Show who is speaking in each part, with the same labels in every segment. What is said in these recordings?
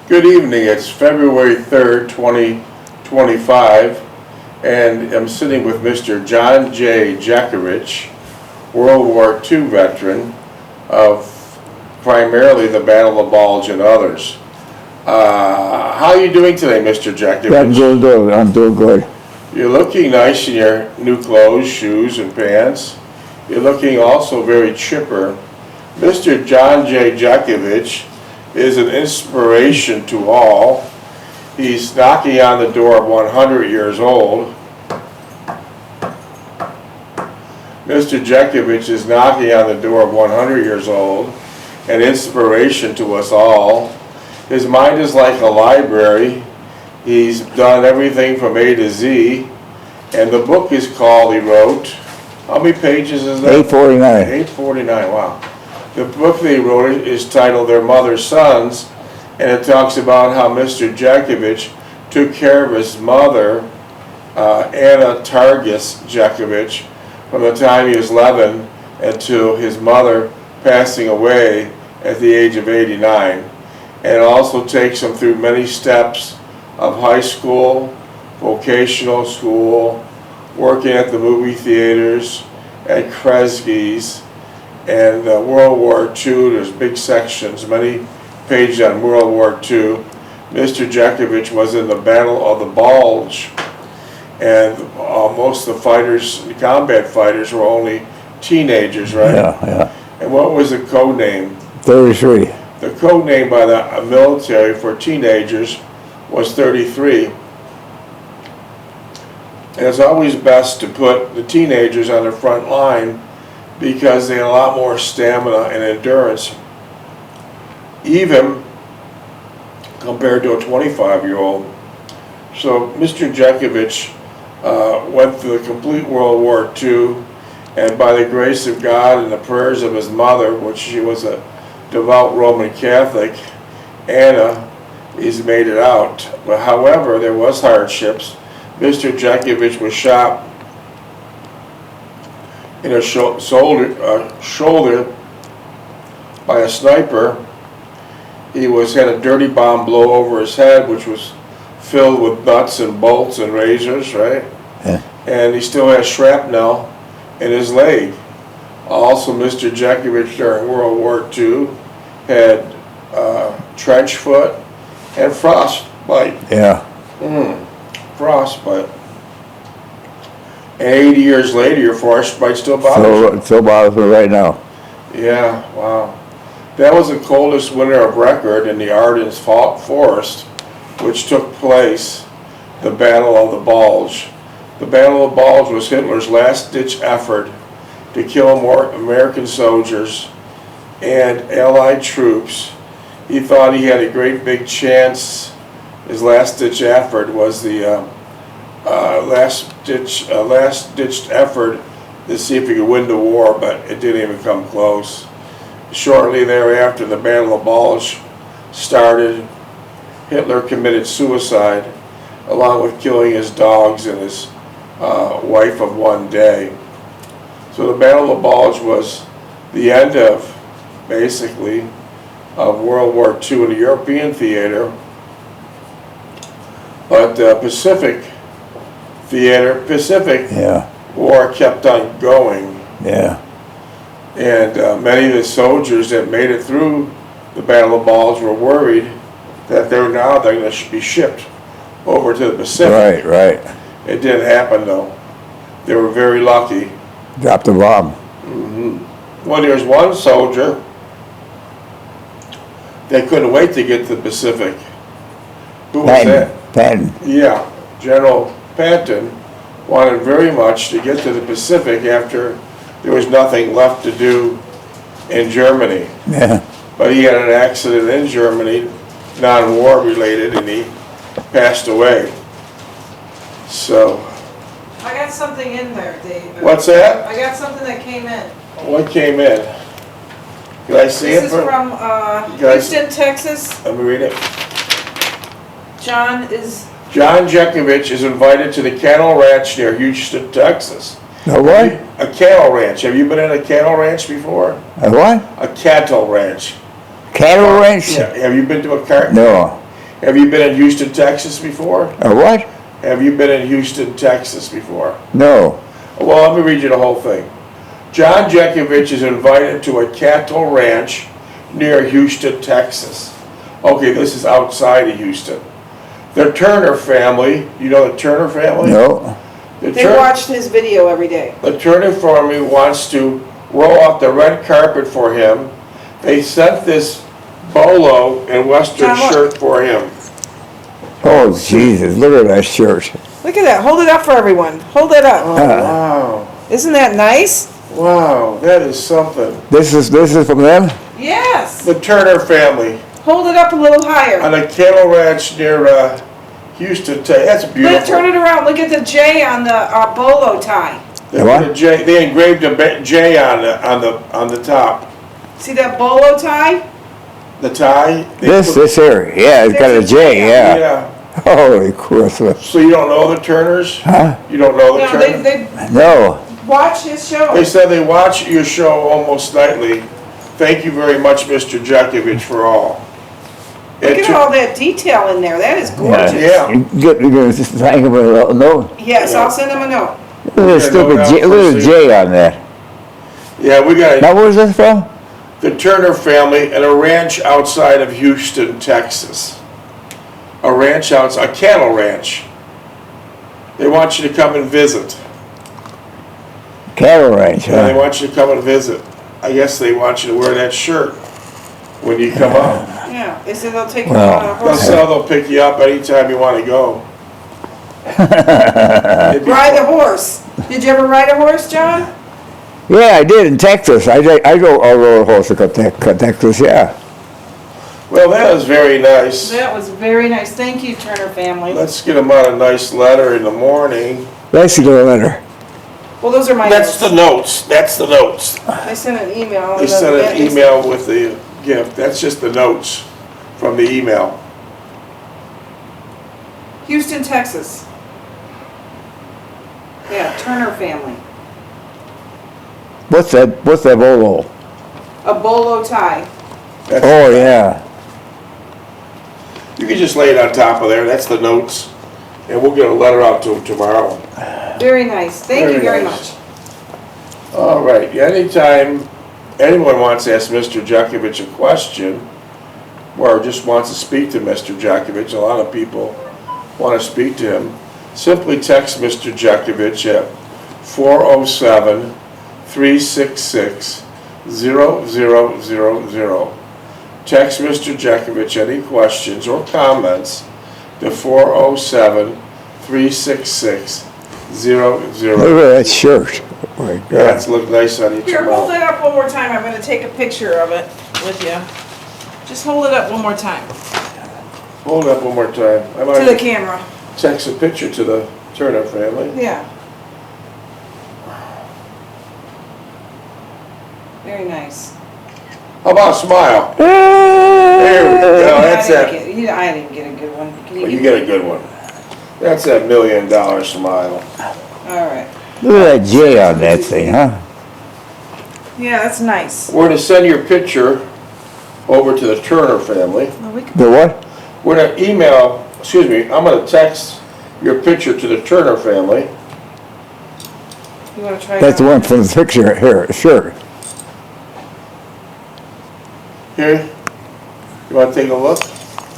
Speaker 1: Good evening. It's February 3rd, 2025, and I'm sitting with Mr. John J. Jeckovich, World War II veteran of primarily the Battle of Bulge and others. How are you doing today, Mr. Jeckovich?
Speaker 2: I'm doing good.
Speaker 1: You're looking nice in your new clothes, shoes, and pants. You're looking also very chipper. Mr. John J. Jeckovich is an inspiration to all. He's knocking on the door of 100 years old. Mr. Jeckovich is knocking on the door of 100 years old, an inspiration to us all. His mind is like a library. He's done everything from A to Z, and the book is called, he wrote, how many pages is that?
Speaker 2: 849.
Speaker 1: 849, wow. The book that he wrote is titled Their Mother's Sons, and it talks about how Mr. Jeckovich took care of his mother, Anna Targus Jeckovich, from the time he was 11 until his mother passing away at the age of 89. And it also takes him through many steps of high school, vocational school, working at the movie theaters, at Kresge's, and World War II. There's big sections, many pages on World War II. Mr. Jeckovich was in the Battle of the Bulge, and most of the fighters, the combat fighters, were only teenagers, right?
Speaker 2: Yeah.
Speaker 1: And what was the code name?
Speaker 2: 33.
Speaker 1: The code name by the military for teenagers was 33. And it's always best to put the teenagers on the front line because they had a lot more stamina and endurance, even compared to a 25-year-old. So Mr. Jeckovich went through the complete World War II, and by the grace of God and the prayers of his mother, which she was a devout Roman Catholic, Anna, he's made it out. But however, there was hardships. Mr. Jeckovich was shot in a shoulder by a sniper. He had a dirty bomb blow over his head, which was filled with nuts and bolts and razors, right?
Speaker 2: Yeah.
Speaker 1: And he still has shrapnel in his leg. Also, Mr. Jeckovich during World War II had trench foot and frostbite.
Speaker 2: Yeah.
Speaker 1: Frostbite. And 80 years later, your frostbite still bothers you.
Speaker 2: Still bothers me right now.
Speaker 1: Yeah, wow. That was the coldest winter of record in the Ardennes forest, which took place, the Battle of the Bulge. The Battle of the Bulge was Hitler's last-ditch effort to kill more American soldiers and Allied troops. He thought he had a great big chance. His last-ditch effort was the last-ditched effort to see if he could win the war, but it didn't even come close. Shortly thereafter, the Battle of Bulge started. Hitler committed suicide, along with killing his dogs and his wife of one day. So the Battle of Bulge was the end of, basically, of World War II in the European theater. But the Pacific War kept on going.
Speaker 2: Yeah.
Speaker 1: And many of the soldiers that made it through the Battle of Bulge were worried that they're going to be shipped over to the Pacific.
Speaker 2: Right.
Speaker 1: It didn't happen, though. They were very lucky.
Speaker 2: Dropped the bomb.
Speaker 1: Well, there's one soldier that couldn't wait to get to the Pacific. Who was that?
Speaker 2: Patton.
Speaker 1: Yeah, General Patton wanted very much to get to the Pacific after there was nothing left to do in Germany.
Speaker 2: Yeah.
Speaker 1: But he had an accident in Germany, non-war related, and he passed away. So.
Speaker 3: I got something in there, Dave.
Speaker 1: What's that?
Speaker 3: I got something that came in.
Speaker 1: What came in? Can I see it?
Speaker 3: This is from Houston, Texas.
Speaker 1: Let me read it.
Speaker 3: John
Speaker 1: Jeckovich is invited to the cattle ranch near Houston, Texas.
Speaker 2: A what?
Speaker 1: A cattle ranch. Have you been in a cattle ranch before?
Speaker 2: A what?
Speaker 1: A cattle ranch.
Speaker 2: Cattle ranch?
Speaker 1: Yeah. Have you been to a car?
Speaker 2: No.
Speaker 1: Have you been in Houston, Texas before?
Speaker 2: A what?
Speaker 1: Have you been in Houston, Texas before?
Speaker 2: No.
Speaker 1: Well, let me read you the whole thing. John Jeckovich is invited to a cattle ranch near Houston, Texas. Okay, this is outside of Houston. The Turner family, you know the Turner family?
Speaker 2: No.
Speaker 3: They watched his video every day.
Speaker 1: The Turner family wants to roll out the red carpet for him. They sent this Bolo and Western
Speaker 3: John, look.
Speaker 1: shirt for him.
Speaker 2: Oh, Jesus, look at that shirt.
Speaker 3: Look at that. Hold it up for everyone. Hold it up.
Speaker 1: Oh, wow.
Speaker 3: Isn't that nice?
Speaker 1: Wow, that is something.
Speaker 2: This is from them?
Speaker 3: Yes.
Speaker 1: The Turner family
Speaker 3: Hold it up a little higher.
Speaker 1: on a cattle ranch near Houston, Texas. That's beautiful.
Speaker 3: Turn it around. Look at the J on the Bolo tie.
Speaker 1: They
Speaker 2: The what?
Speaker 1: put a J, they engraved a J on the top.
Speaker 3: See that Bolo tie?
Speaker 1: The tie. They
Speaker 2: This
Speaker 1: put-
Speaker 2: here. Yeah, it's got a
Speaker 3: There's a
Speaker 2: J,
Speaker 3: J.
Speaker 2: yeah.
Speaker 1: Yeah.
Speaker 2: Holy Christmas.
Speaker 1: So you don't know the Turners?
Speaker 2: Huh?
Speaker 1: You don't know the
Speaker 3: No,
Speaker 1: Turners?
Speaker 3: they
Speaker 2: No.
Speaker 3: watch his show.
Speaker 1: They said they watch your show almost nightly. Thank you very much, Mr. Jeckovich, for all.
Speaker 3: Look at all that detail in there. That is gorgeous.
Speaker 1: Yeah.
Speaker 2: You're going to thank him with a little note.
Speaker 3: Yes, I'll send him a note.
Speaker 2: Look at that stupid J, look at the J on that.
Speaker 1: Yeah, we got
Speaker 2: Now, where's this from?
Speaker 1: the Turner family at a ranch outside of Houston, Texas. A ranch outside, a cattle ranch. They want you to come and visit.
Speaker 2: Cattle ranch,
Speaker 1: Yeah, they
Speaker 2: huh?
Speaker 1: want you to come and visit. I guess they want you to wear that shirt when you come up.
Speaker 3: Yeah, they said they'll take him
Speaker 2: Well,
Speaker 3: on a
Speaker 1: They'll
Speaker 3: horse.
Speaker 1: sell, they'll pick you up anytime you want to go.
Speaker 3: Ride a horse. Did you ever ride a horse, John?
Speaker 2: Yeah, I did in Texas. I rode a horse to Texas, yeah.
Speaker 1: Well, that was very nice.
Speaker 3: That was very nice. Thank you, Turner family.
Speaker 1: Let's get them out a nice letter in the morning.
Speaker 2: Let's get a letter.
Speaker 3: Well, those are my
Speaker 1: That's the
Speaker 3: notes.
Speaker 1: notes, that's the notes.
Speaker 3: They sent an email.
Speaker 1: They sent an email with the gift, that's just the notes from the email.
Speaker 3: Houston, Texas. Yeah, Turner family.
Speaker 2: What's that Bolo?
Speaker 3: A Bolo tie.
Speaker 1: That's-
Speaker 2: Oh, yeah.
Speaker 1: You can just lay it on top of there, that's the notes. And we'll get a letter out to them tomorrow.
Speaker 3: Very nice. Thank you very much.
Speaker 1: nice. All right, anytime anyone wants to ask Mr. Jeckovich a question, or just wants to speak to Mr. Jeckovich, a lot of people want to speak to him, simply text Mr. Jeckovich at 407-366-0000. Text Mr. Jeckovich any questions or comments to 407-366-0000.
Speaker 2: Look at that shirt. Oh, my God.
Speaker 1: That's look nice on you
Speaker 3: Here, hold
Speaker 1: tomorrow.
Speaker 3: it up one more time. I'm going to take a picture of it with you. Just hold it up one more time.
Speaker 1: Hold up one more time. I
Speaker 3: To the
Speaker 1: might
Speaker 3: camera.
Speaker 1: text a picture to the Turner family.
Speaker 3: Yeah. Very nice.
Speaker 1: How about a smile? There we go. That's
Speaker 3: I
Speaker 1: that.
Speaker 3: didn't get a good one. Can
Speaker 1: Well,
Speaker 3: you
Speaker 1: you get a good one. That's that $1 million smile.
Speaker 3: All right.
Speaker 2: Look at that J on that thing, huh?
Speaker 3: Yeah, that's nice.
Speaker 1: We're to send your picture over to the Turner family.
Speaker 3: Well, we could,
Speaker 2: The what?
Speaker 1: We're to email, excuse me, I'm gonna text your picture to the Turner family.
Speaker 3: you want to try
Speaker 2: That's the
Speaker 3: it
Speaker 2: one from the picture here, shirt.
Speaker 1: Here, you wanna take a look?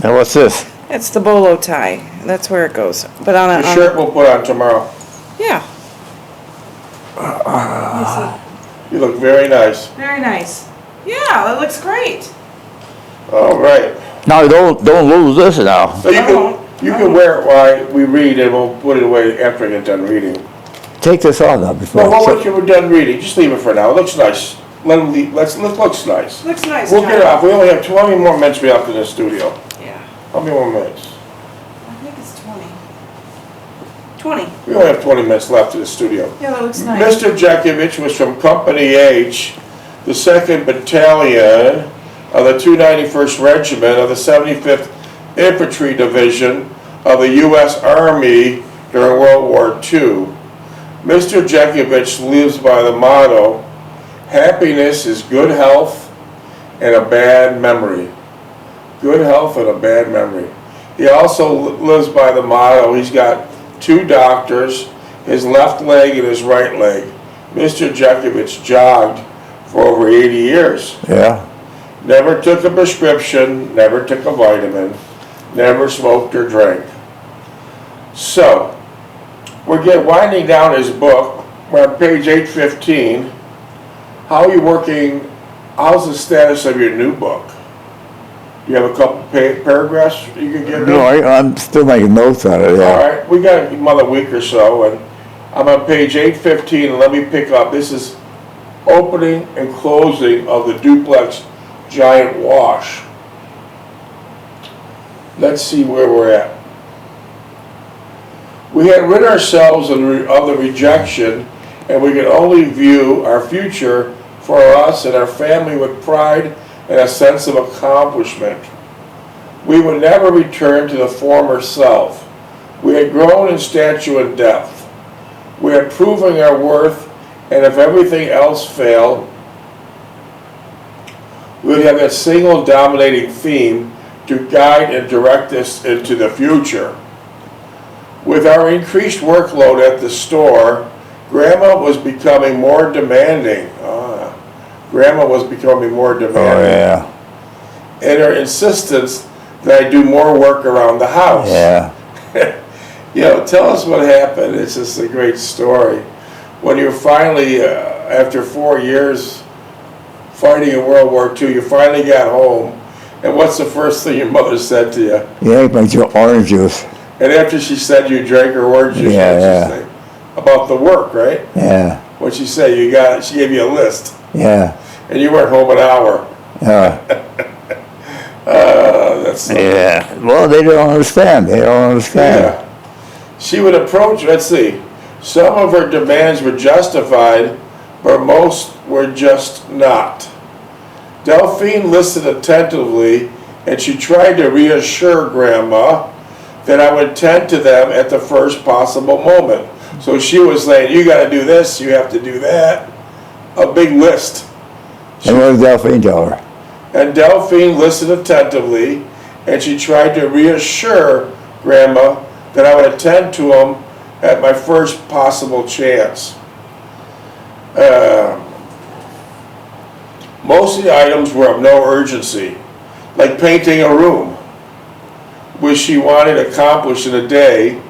Speaker 2: Now, what's this?
Speaker 3: It's the Bolo tie. That's where it goes. But on a...
Speaker 1: The shirt we'll put on tomorrow.
Speaker 3: Yeah.
Speaker 1: You look very nice.
Speaker 3: Very nice. Yeah, that looks great.
Speaker 1: All right.
Speaker 2: Now, don't lose this now.
Speaker 1: So you can wear it while we read and we'll put it away after I get done reading.
Speaker 2: Take this off now before.
Speaker 1: Well, once you're done reading, just leave it for now. It looks nice. Let him leave. Looks nice.
Speaker 3: Looks nice,
Speaker 1: We'll
Speaker 3: John.
Speaker 1: get it off. We only have 20 more minutes to be up in the studio.
Speaker 3: Yeah.
Speaker 1: How many more minutes?
Speaker 3: I think it's 20. 20.
Speaker 1: We only have 20 minutes left in the studio.
Speaker 3: Yeah, that looks nice.
Speaker 1: Mr. Jeckovich was from Company H, the 2nd Battalion of the 291st Regiment of the 75th Infantry Division of the U.S. Army during World War II. Mr. Jeckovich lives by the motto, happiness is good health and a bad memory. Good health and a bad memory. He also lives by the motto, he's got 2 doctors, his left leg and his right leg. Mr. Jeckovich jogged for over 80 years.
Speaker 2: Yeah.
Speaker 1: Never took a prescription, never took a vitamin, never smoked or drank. So, we're winding down his book. We're on page 815. How are you working? How's the status of your new book? Do you have a couple paragraphs you can give me?
Speaker 2: No, I'm still making notes on it,
Speaker 1: All
Speaker 2: yeah.
Speaker 1: right, we got another week or so, and I'm on page 815, and let me pick up. This is opening and closing of the duplex giant wash. Let's see where we're at. We had rid ourselves of the rejection, and we could only view our future for us and our family with pride and a sense of accomplishment. We would never return to the former self. We had grown in stature and depth. We had proven our worth, and if everything else failed, we would have that single dominating theme to guide and direct us into the future. With our increased workload at the store, Grandma was becoming more demanding. Grandma was becoming more demanding.
Speaker 2: Oh, yeah.
Speaker 1: And her insistence that I do more work around the house.
Speaker 2: Yeah.
Speaker 1: You know, tell us what happened. It's just a great story. When you're finally, after 4 years fighting in World War II, you finally got home, and what's the first thing your mother said to you?
Speaker 2: Yeah, make your orange juice.
Speaker 1: And after she said you drank her orange juice,
Speaker 2: Yeah,
Speaker 1: what'd she say? About the work, right?
Speaker 2: Yeah.
Speaker 1: What'd she say? You got it. She gave you a list,
Speaker 2: Yeah.
Speaker 1: and you weren't home an hour. That's
Speaker 2: Yeah. Well, they don't understand. They don't understand.
Speaker 1: Yeah. She would approach, let's see, some of her demands were justified, but most were just not. Delphine listened attentively, and she tried to reassure Grandma that I would tend to them at the first possible moment. So she was saying, you got to do this, you have to do that, a big list.
Speaker 2: And what did Delphine tell her?
Speaker 1: And Delphine listened attentively, and she tried to reassure Grandma that I would attend to them at my first possible chance. Most of the items were of no urgency, like painting a room, which she wanted accomplished in a day,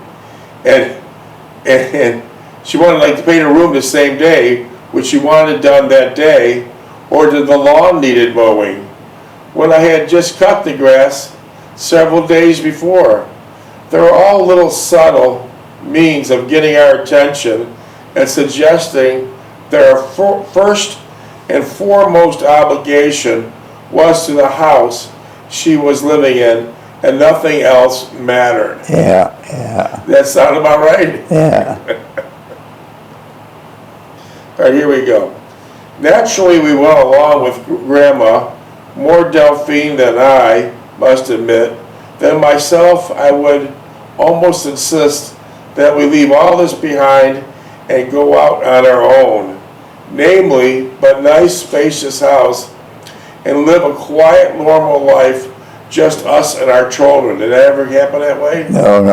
Speaker 1: and she wanted like to paint a room the same day, which she wanted done that day, or that the lawn needed mowing, when I had just cut the grass several days before. There were all little subtle means of getting our attention and suggesting that our first and foremost obligation was to the house she was living in, and nothing else mattered.
Speaker 2: Yeah, yeah.
Speaker 1: That sound about right?
Speaker 2: Yeah.
Speaker 1: All right, here we go. Naturally, we went along with Grandma, more Delphine than I must admit. Than myself, I would almost insist that we leave all this behind and go out on our own. Namely, but nice, spacious house, and live a quiet, normal life, just us and our children. Did that ever happen that way?
Speaker 2: No,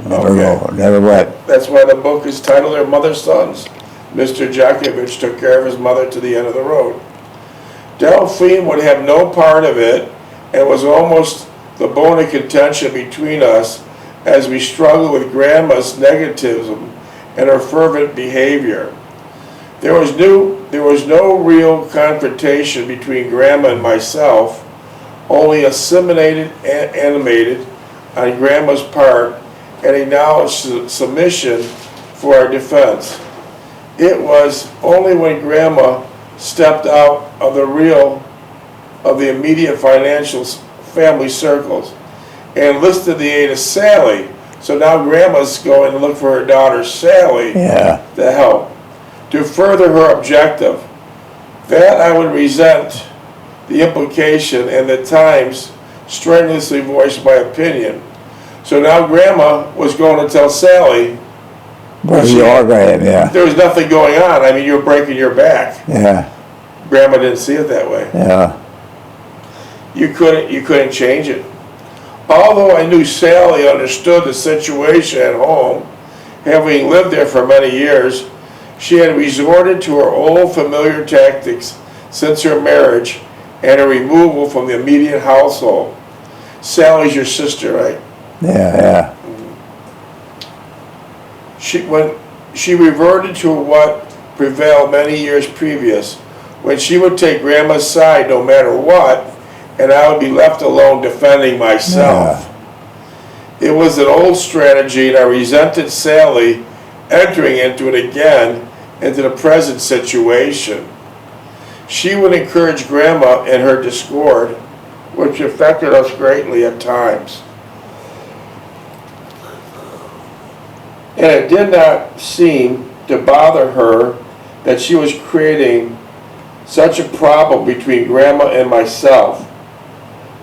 Speaker 2: never
Speaker 1: Okay.
Speaker 2: go, never went.
Speaker 1: That's why the book is titled Their Mother's Sons. Mr. Jeckovich took care of his mother to the end of the road. Delphine would have no part of it, and was almost the bone of contention between us as we struggled with Grandma's negativism and her fervent behavior. There was no real confrontation between Grandma and myself, only assimilated and animated on Grandma's part, and acknowledged submission for our defense. It was only when Grandma stepped out of the immediate financial family circles and enlisted the aid of Sally. So now Grandma's going to look for her daughter Sally to help, to further her objective. That I would resent the implication and at times strenuously voiced my opinion. So now Grandma was going to tell Sally,
Speaker 2: But you are right, yeah.
Speaker 1: there was nothing going on. I mean, you were breaking your back.
Speaker 2: Yeah,
Speaker 1: Grandma didn't see it that way.
Speaker 2: yeah.
Speaker 1: You couldn't change it. Although I knew Sally understood the situation at home, having lived there for many years, she had resorted to her old familiar tactics since her marriage and her removal from the immediate household. Sally's your sister, right?
Speaker 2: Yeah.
Speaker 1: She reverted to what prevailed many years previous, when she would take Grandma's side no matter what, and I would be left alone defending myself. It was an old strategy, and I resented Sally entering into it again into the present situation. She would encourage Grandma in her discord, which affected us greatly at times. And it did not seem to bother her that she was creating such a problem between Grandma and myself.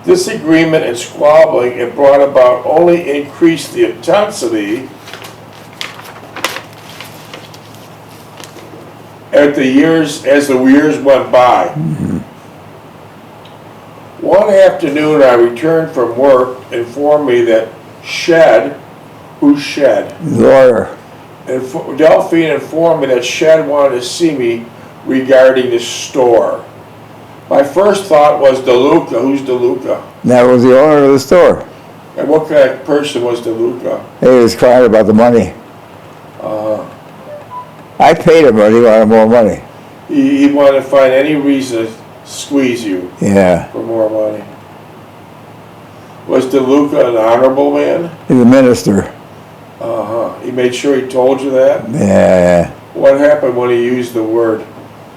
Speaker 1: Disagreement and squabbling it brought about only increased the intensity as the years went by. One afternoon I returned from work, informed me that
Speaker 2: Lawyer.
Speaker 1: Delphine informed me that Shed wanted to see me regarding the store. My first thought was DeLuca. Who's DeLuca?
Speaker 2: That was the owner of the store.
Speaker 1: And what kind of person was DeLuca?
Speaker 2: He was crying about the money. I paid him, but he wanted more money.
Speaker 1: He wanted to find any reason to squeeze you for more money. Was DeLuca an honorable man?
Speaker 2: He's a minister.
Speaker 1: He made sure he told you that?
Speaker 2: Yeah.
Speaker 1: What happened when he used the word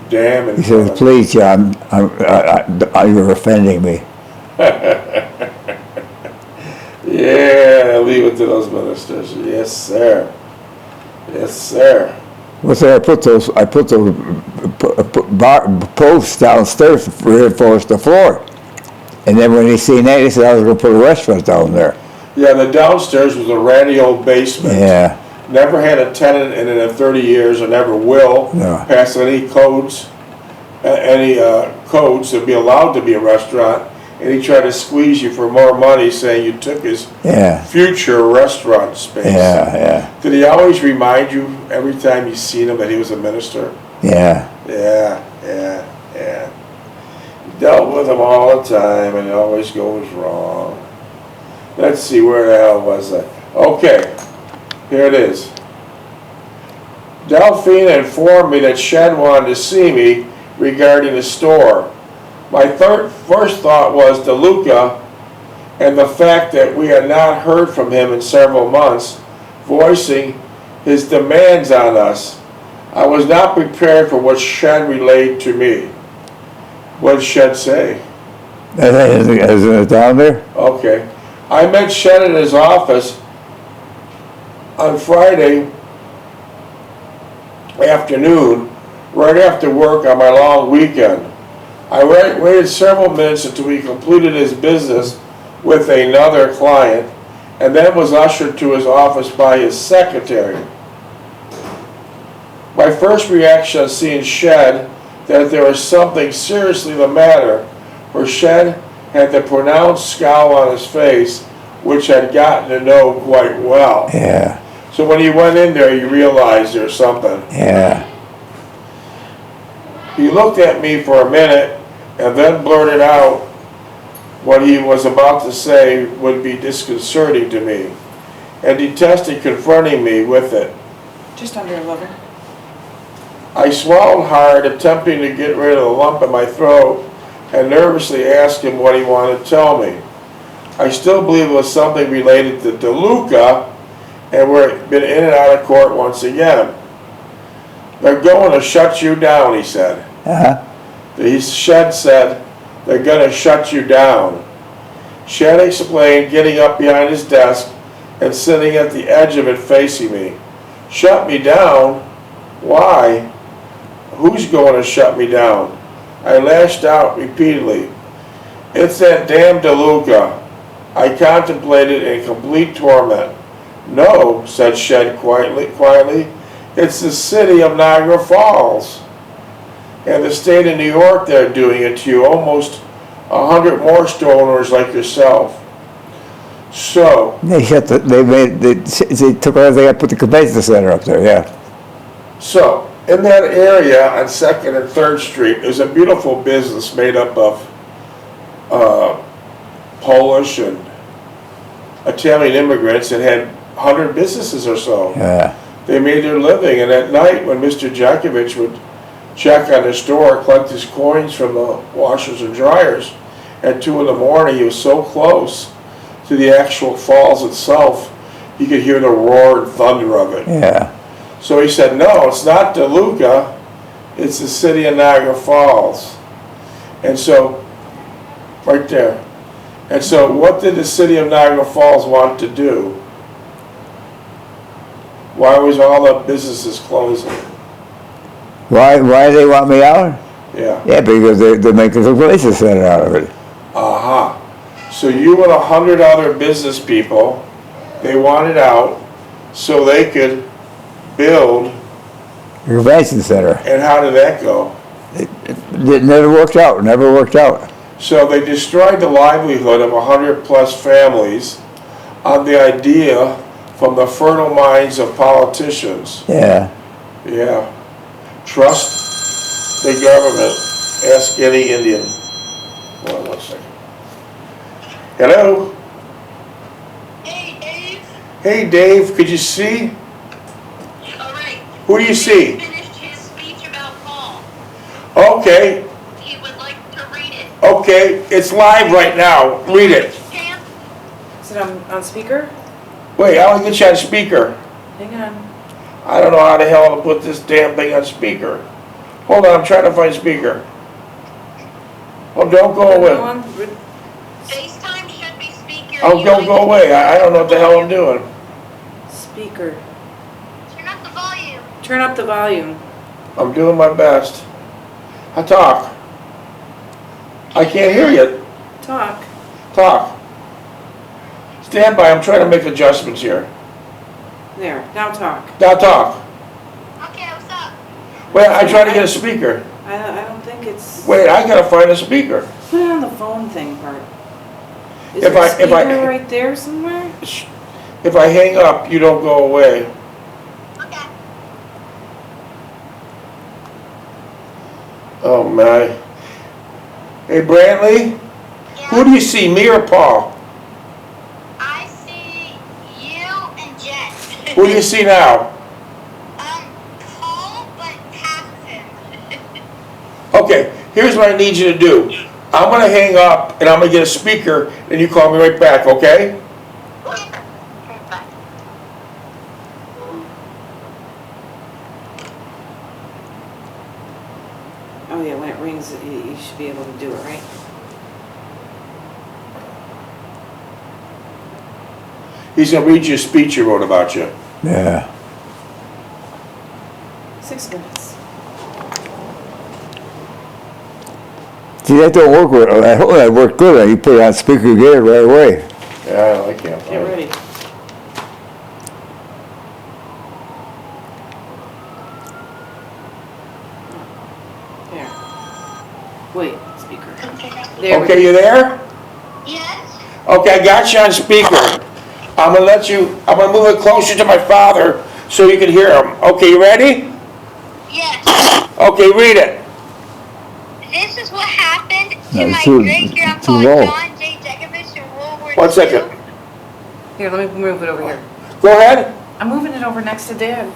Speaker 1: damn?
Speaker 2: He says, please, John, you're offending me.
Speaker 1: Yeah, leave it to those ministers. Yes, sir. Yes, sir.
Speaker 2: Well, so I put those posts downstairs to reinforce the floor. And then when he seen that, he said I was going to put a restaurant down there.
Speaker 1: Yeah, the downstairs was a ratty old basement.
Speaker 2: Yeah.
Speaker 1: Never had a tenant in it in 30 years, or never will pass any codes to be allowed to be a restaurant. And he tried to squeeze you for more money, saying you took his future restaurant space.
Speaker 2: Yeah.
Speaker 1: Did he always remind you every time you seen him that he was a minister?
Speaker 2: Yeah.
Speaker 1: You dealt with him all the time, and it always goes wrong. Let's see, where the hell was I? Okay, here it is. Delphine informed me that Shed wanted to see me regarding the store. My first thought was DeLuca and the fact that we had not heard from him in several months, voicing his demands on us. I was not prepared for what Shed relayed to me. What did Shed say?
Speaker 2: Isn't it down there?
Speaker 1: Okay. I met Shed in his office on Friday afternoon, right after work on my long weekend. I waited several minutes until he completed his business with another client, and then was ushered to his office by his secretary. My first reaction on seeing Shed that there was something seriously the matter, for Shed had the pronounced scowl on his face, which I'd gotten to know quite well.
Speaker 2: Yeah.
Speaker 1: So when he went in there, you realized there was something.
Speaker 2: Yeah.
Speaker 1: He looked at me for a minute and then blurted out what he was about to say would be disconcerting to me, and detested confronting me with it.
Speaker 3: Just under 11.
Speaker 1: I swallowed hard, attempting to get rid of the lump in my throat, and nervously asked him what he wanted to tell me. I still believe it was something related to DeLuca, and we've been in and out of court once again. They're going to shut you down, he said. Shed said, they're going to shut you down. Shed explained, getting up behind his desk and sitting at the edge of it facing me. Shut me down? Why? Who's going to shut me down? I lashed out repeatedly. It's that damn DeLuca. I contemplated in complete torment. No, said Shed quietly. It's the city of Niagara Falls. And the state of New York, they're doing it to you. Almost 100 more store owners like yourself. So,
Speaker 2: They took everything up, put the convention center up there, yeah.
Speaker 1: So, in that area on 2nd and 3rd Street, there's a beautiful business made up of Polish and Italian immigrants that had 100 businesses or so.
Speaker 2: Yeah.
Speaker 1: They made their living, and at night when Mr. Jeckovich would check on his store, collect his coins from the washers and dryers, at 2 in the morning, he was so close to the actual falls itself, you could hear the roar and thunder of it.
Speaker 2: Yeah.
Speaker 1: So he said, no, it's not DeLuca, it's the city of Niagara Falls. And so, right there. And so what did the city of Niagara Falls want to do? Why was all the businesses closing?
Speaker 2: Why they want me out?
Speaker 1: Yeah.
Speaker 2: Yeah, because they're making a convention center out of it.
Speaker 1: Aha. So you and 100 other business people, they wanted out so they could build.
Speaker 2: The convention center.
Speaker 1: And how did that go?
Speaker 2: It never worked out,
Speaker 1: So they destroyed the livelihood of 100 plus families on the idea from the fertile minds of politicians.
Speaker 2: Yeah.
Speaker 1: Yeah. Trust the government. Ask any Indian. Hold on one second. Hello?
Speaker 4: Hey, Dave.
Speaker 1: Hey, Dave, could you see?
Speaker 4: All right.
Speaker 1: Who do you see?
Speaker 4: He finished his speech about Paul.
Speaker 1: Okay,
Speaker 4: He would like to read it.
Speaker 1: okay, it's live right now. Read it.
Speaker 4: Stan?
Speaker 3: Is it on speaker?
Speaker 1: Wait, I'll get you on speaker.
Speaker 3: Hang on.
Speaker 1: I don't know how the hell to put this damn thing on speaker. Hold on, I'm trying to find speaker. Oh, don't go away.
Speaker 4: FaceTime should be speaker.
Speaker 1: Oh,
Speaker 4: You
Speaker 1: don't
Speaker 4: like
Speaker 1: go
Speaker 4: to-
Speaker 1: away. I don't know what the hell I'm doing.
Speaker 3: Speaker.
Speaker 4: Turn up the volume.
Speaker 3: Turn up the volume.
Speaker 1: I'm doing my best. I talk. I can't hear you.
Speaker 3: Talk.
Speaker 1: Talk. Stand by, I'm trying to make adjustments here.
Speaker 3: There. Now talk.
Speaker 1: Now talk.
Speaker 4: Okay, what's up?
Speaker 1: Wait, I tried to get a speaker.
Speaker 3: I don't think it's.
Speaker 1: Wait, I gotta find a speaker.
Speaker 3: Put it on the phone thing part. Is
Speaker 1: If
Speaker 3: there a
Speaker 1: I- if I-
Speaker 3: speaker right there somewhere?
Speaker 1: If I hang up, you don't go away.
Speaker 4: Okay.
Speaker 1: Oh my. Hey Brantley, who
Speaker 4: Yeah.
Speaker 1: do you see, me or Paul?
Speaker 4: I see you and Jen.
Speaker 1: Who do you see now?
Speaker 4: Paul, but half of him.
Speaker 1: Okay, here's what I need you to do. I'm gonna hang up and I'm gonna get a speaker and you call me right back, okay?
Speaker 4: Okay. Bye.
Speaker 3: Oh yeah, when it rings, you should be able to do it, right?
Speaker 1: He's gonna read you a speech he wrote about you.
Speaker 2: Yeah.
Speaker 3: 6 minutes.
Speaker 2: See, that don't work well. I hope that worked good. You put it on speaker, you get it right away.
Speaker 1: Yeah, I can't
Speaker 3: Get
Speaker 1: find it.
Speaker 3: ready. There. Wait, speaker. There we
Speaker 1: Okay, you there?
Speaker 4: Yes.
Speaker 1: Okay, I got you on speaker. I'm gonna move it closer to my father so you can hear him. Okay, you ready?
Speaker 4: Yes.
Speaker 1: Okay, read it.
Speaker 4: This is what happened to
Speaker 2: No,
Speaker 4: my
Speaker 2: too
Speaker 4: great-grandpa
Speaker 2: low.
Speaker 4: John J. Jeckovich in World War II.
Speaker 1: 1 second.
Speaker 3: Here, let me move it over here.
Speaker 1: Go ahead.
Speaker 3: I'm moving it over next to Dad.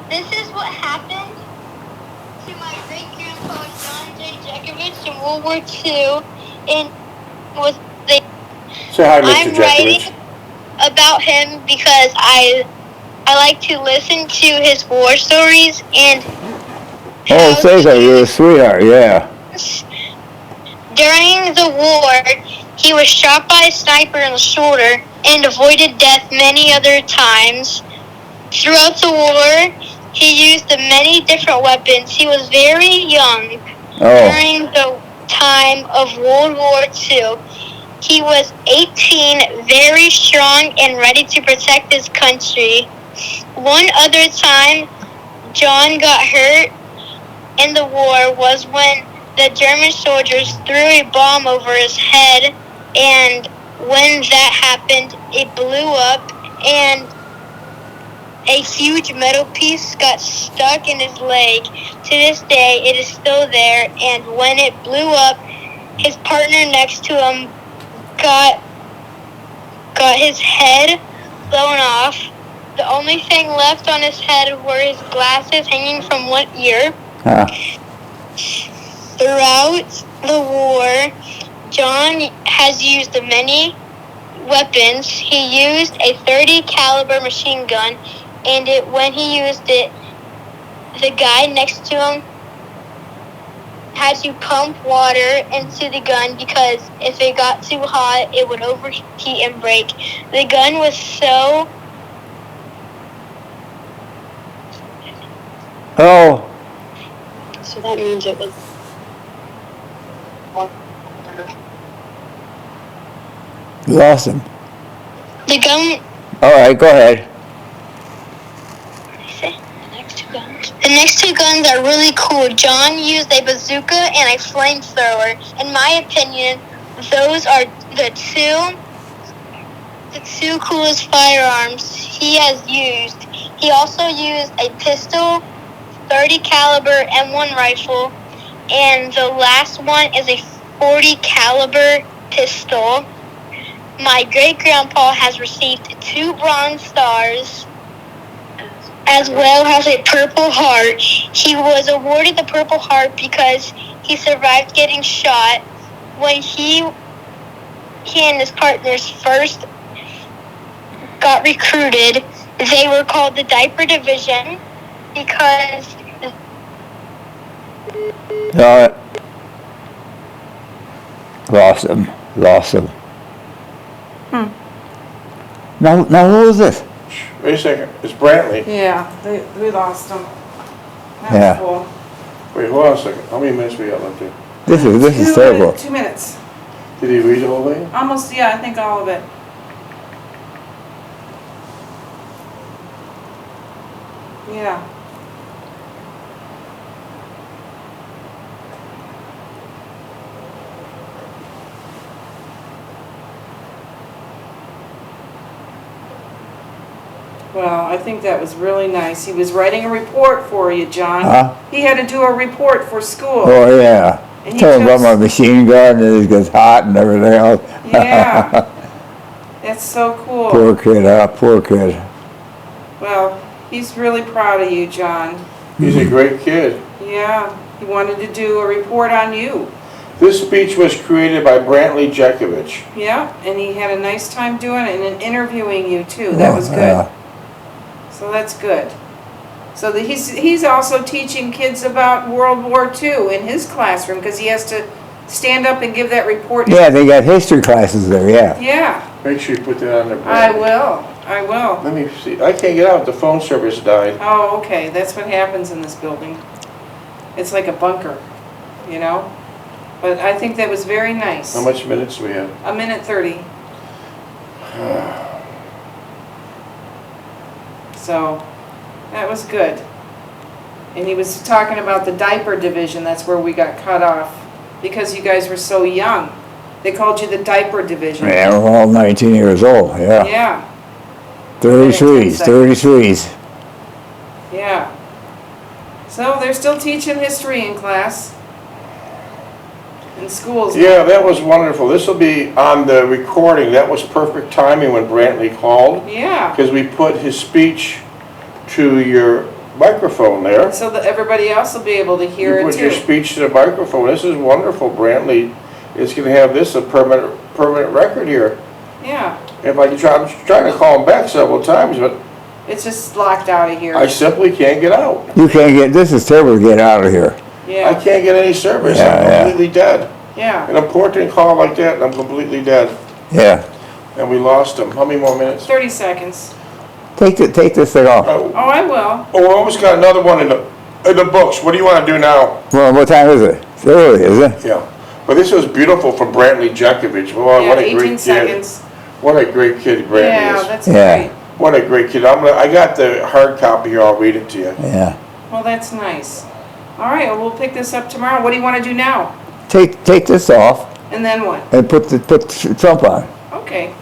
Speaker 4: This is what happened to my great-grandpa John J. Jeckovich in World War II. And was they?
Speaker 1: Say hi, Mr.
Speaker 4: I'm writing
Speaker 1: Jeckovich.
Speaker 4: about him because I like to listen to his war stories and.
Speaker 2: Oh,
Speaker 4: how
Speaker 2: say that,
Speaker 4: he-
Speaker 2: you're a sweetheart, yeah.
Speaker 4: During the war, he was shot by a sniper in the shoulder and avoided death many other times. Throughout the war, he used many different weapons. He was very young
Speaker 2: Oh,
Speaker 4: during the time of World War II. He was 18, very strong and ready to protect his country. One other time John got hurt in the war was when the German soldiers threw a bomb over his head and when that happened, it blew up and a huge metal piece got stuck in his leg. To this day, it is still there, and when it blew up, his partner next to him got his head blown off. The only thing left on his head were his glasses hanging from one ear.
Speaker 2: Huh.
Speaker 4: Throughout the war, John has used many weapons. He used a .30 caliber machine gun, and when he used it, the guy next to him had to pump water into the gun because if it got too hot, it would overheat and break. The gun was so...
Speaker 2: Oh,
Speaker 4: So that means it was...
Speaker 2: you lost him.
Speaker 4: The gun...
Speaker 2: All right, go ahead.
Speaker 4: The next two guns are really cool. John used a bazooka and a flamethrower. In my opinion, those are the two coolest firearms he has used. He also used a pistol, .30 caliber M1 rifle, and the last one is a .40 caliber pistol. My great-grandpa has received 2 Bronze Stars, as well as a Purple Heart. He was awarded the Purple Heart because he survived getting shot. When he and his partners first got recruited, they were called the Diaper Division because...
Speaker 2: All right. Lost him. Now who is this?
Speaker 1: Wait a second, it's Brantley.
Speaker 3: Yeah, we lost him. That
Speaker 2: Yeah.
Speaker 3: was cool.
Speaker 1: Wait, hold on a second. How many minutes we got left there?
Speaker 2: This is terrible.
Speaker 3: 2 minutes.
Speaker 1: Did he read the whole thing?
Speaker 3: Almost, yeah, I think all of it. Yeah. Well, I think that was really nice. He was writing a report for you, John.
Speaker 2: Huh?
Speaker 3: He had to do a report for school.
Speaker 2: Oh yeah.
Speaker 3: And he
Speaker 2: Tell him about
Speaker 3: took-
Speaker 2: my machine gun and it gets hot and everything else.
Speaker 3: Yeah. That's so cool.
Speaker 2: Poor kid, poor kid.
Speaker 3: Well, he's really proud of you, John.
Speaker 1: He's a great kid.
Speaker 3: Yeah, he wanted to do a report on you.
Speaker 1: This speech was created by Brantley Jeckovich.
Speaker 3: Yeah, and he had a nice time doing it and interviewing you too. That was good.
Speaker 2: Yeah.
Speaker 3: So that's good. So he's also teaching kids about World War II in his classroom because he has to stand up and give that report.
Speaker 2: Yeah, they got history classes there, yeah.
Speaker 3: Yeah,
Speaker 1: Make sure you put that on there,
Speaker 3: I
Speaker 1: Brantley.
Speaker 3: will.
Speaker 1: Let me see. I can't get out. The phone service died.
Speaker 3: Oh, okay. That's what happens in this building. It's like a bunker, you know? But I think that was very nice.
Speaker 1: How much minutes do we have?
Speaker 3: 1:30. So, that was good. And he was talking about the Diaper Division. That's where we got cut off because you guys were so young. They called you the Diaper Division.
Speaker 2: Yeah, we're all 19 years old, yeah.
Speaker 3: Yeah,
Speaker 2: 33s.
Speaker 3: yeah. So they're still teaching history in class. In schools.
Speaker 1: Yeah, that was wonderful. This will be on the recording. That was perfect timing when Brantley called
Speaker 3: Yeah.
Speaker 1: because we put his speech to your microphone there.
Speaker 3: So that everybody else will be able to hear
Speaker 1: You
Speaker 3: it
Speaker 1: put your
Speaker 3: too.
Speaker 1: speech to the microphone. This is wonderful. Brantley is going to have this a permanent record here.
Speaker 3: Yeah.
Speaker 1: If I can try, I'm trying to call him back several times, but
Speaker 3: It's just locked out of here.
Speaker 1: I simply can't get out.
Speaker 2: You can't get, this is terrible to get out of here.
Speaker 1: I
Speaker 3: Yeah.
Speaker 1: can't get any service.
Speaker 2: Yeah,
Speaker 1: I'm
Speaker 2: yeah.
Speaker 1: completely dead.
Speaker 3: Yeah.
Speaker 1: An important call like that, and I'm completely dead.
Speaker 2: Yeah.
Speaker 1: And we lost him. How many more minutes?
Speaker 3: 30 seconds.
Speaker 2: Take this thing off.
Speaker 3: Oh, I will.
Speaker 1: Oh, we almost got another one in the books. What do you want to do now?
Speaker 2: Well, what time is it? It's early, is it?
Speaker 1: Yeah. But this was beautiful from Brantley Jeckovich. Boy,
Speaker 3: Yeah,
Speaker 1: what a
Speaker 3: 18
Speaker 1: great kid.
Speaker 3: seconds.
Speaker 1: What a great kid Brantley
Speaker 3: Yeah,
Speaker 1: is.
Speaker 3: that's
Speaker 2: Yeah.
Speaker 3: great.
Speaker 1: What a great kid. I got the hard copy here. I'll read it to you.
Speaker 2: Yeah.
Speaker 3: Well, that's nice. All right, well, we'll pick this up tomorrow. What do you want to do now?
Speaker 2: Take this off
Speaker 3: And then what?
Speaker 2: and put Trump on.
Speaker 3: Okay.